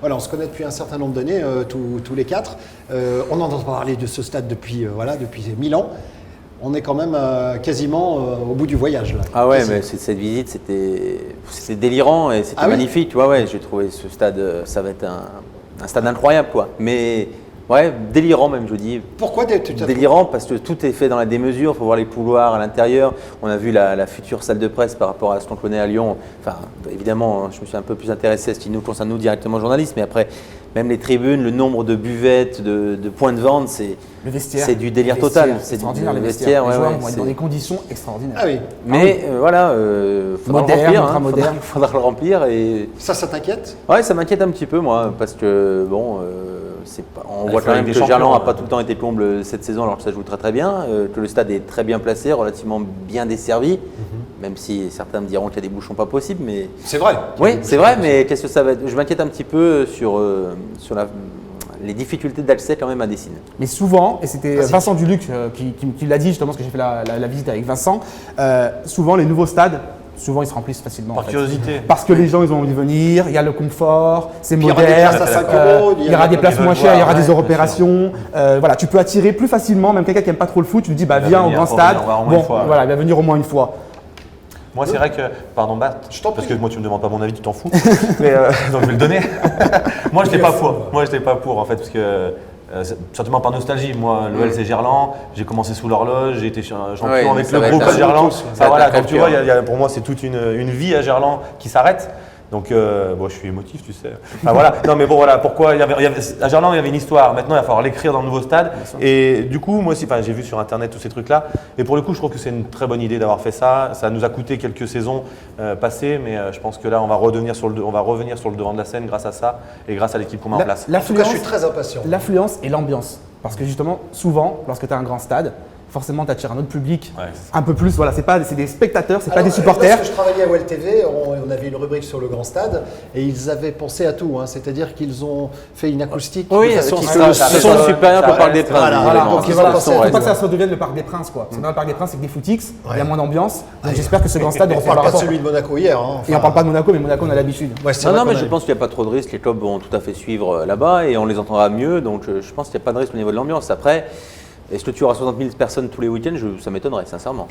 Voilà, on se connaît depuis un certain nombre d'années, tous les quatre. On entend parler de ce stade depuis 1000 ans. On est quand même quasiment au bout du voyage là. Ah ouais, mais cette visite, c'était délirant et c'était magnifique. Ouais, j'ai trouvé ce stade, ça va être un stade incroyable, quoi. Mais ouais, délirant même, je dis. Pourquoi délirant? Parce que tout est fait dans la démesure. Il faut voir les couloirs à l'intérieur. On a vu la future salle de presse par rapport à ce qu'on connaît à Lyon. Enfin, évidemment, je me suis un peu plus intéressé à ce qui nous concerne, nous, directement journalistes. Mais après, même les tribunes, le nombre de buvettes, de points de vente, c'est du délire total. C'est extraordinaire, les vestiaires. Les joueurs vont être dans des conditions extraordinaires. Ah oui. Mais voilà, faudra le remplir. Moderne. Faudra le remplir. Et... Ça t'inquiète? Ouais, ça m'inquiète un petit peu, moi, parce que bon, on voit quand même que Gerland n'a pas tout le temps été comble cette saison, alors que ça joue très très bien, que le stade est très bien placé, relativement bien desservi, même si certains me diront qu'il y a des bouchons pas possibles, mais… C'est vrai. Oui, c'est vrai, mais qu'est-ce que ça va être? Je m'inquiète un petit peu sur les difficultés d'accès quand même à Dessines. Mais souvent, et c'était Vincent Duluc qui l'a dit justement, parce que j'ai fait la visite avec Vincent, souvent les nouveaux stades, souvent ils se remplissent facilement. Par curiosité. Parce que les gens ils ont envie de venir, il y a le confort, c'est moderne, il y aura des places à 5 €, il y aura des places moins chères, il y aura des opérations. Voilà, tu peux attirer plus facilement, même quelqu'un qui n'aime pas trop le foot, tu lui dis viens au grand stade. Voilà, il va venir au moins une fois. Moi, c'est vrai que, pardon, Bart, parce que moi, tu me demandes pas mon avis, tu t'en fous. Mais donc, je vais le donner. Moi, je n'étais pas pour. Moi, je n'étais pas pour, en fait, parce que, certainement par nostalgie. Moi, l'OL, c'est Gerland. J'ai commencé sous l'horloge. J'ai été champion avec le groupe à Gerland. Voilà, donc tu vois, pour moi, c'est toute une vie à Gerland qui s'arrête. Donc, bon, je suis émotif, tu sais. Enfin, voilà. Non, mais bon, voilà. Pourquoi à Gerland, il y avait une histoire. Maintenant, il va falloir l'écrire dans le nouveau stade. Et du coup, moi aussi, j'ai vu sur Internet tous ces trucs-là. Et pour le coup, je trouve que c'est une très bonne idée d'avoir fait ça. Ça nous a coûté quelques saisons passées, mais je pense que là, on va revenir sur le devant de la scène grâce à ça et grâce à l'équipe qu'on met en place. En tout cas, je suis très impatient. L'affluence et l'ambiance. Parce que justement, souvent, lorsque tu as un grand stade, forcément, tu attires un autre public, un peu plus. Voilà, c'est des spectateurs, c'est pas des supporters. Lorsque je travaillais à WellTV, on avait une rubrique sur le grand stade et ils avaient pensé à tout. C'est-à-dire qu'ils ont fait une acoustique. Oui, de façon le son supérieur au Parc des Princes. Donc, il ne faut pas que ça devienne le Parc des Princes, quoi. Dans le Parc des Princes, c'est que des footix, il y a moins d'ambiance. Donc, j'espère que ce grand stade reprend On parle pas de celui de Monaco hier. Et on parle pas de Monaco, mais Monaco, on a l'habitude. Non, mais je pense qu'il n'y a pas trop de risques. Les clubs vont tout à fait suivre là-bas et on les entendra mieux. Donc, je pense qu'il n'y a pas de risque au niveau de l'ambiance. Après, est-ce que tu auras 60 000 personnes tous les week-ends? Ça m'étonnerait, sincèrement.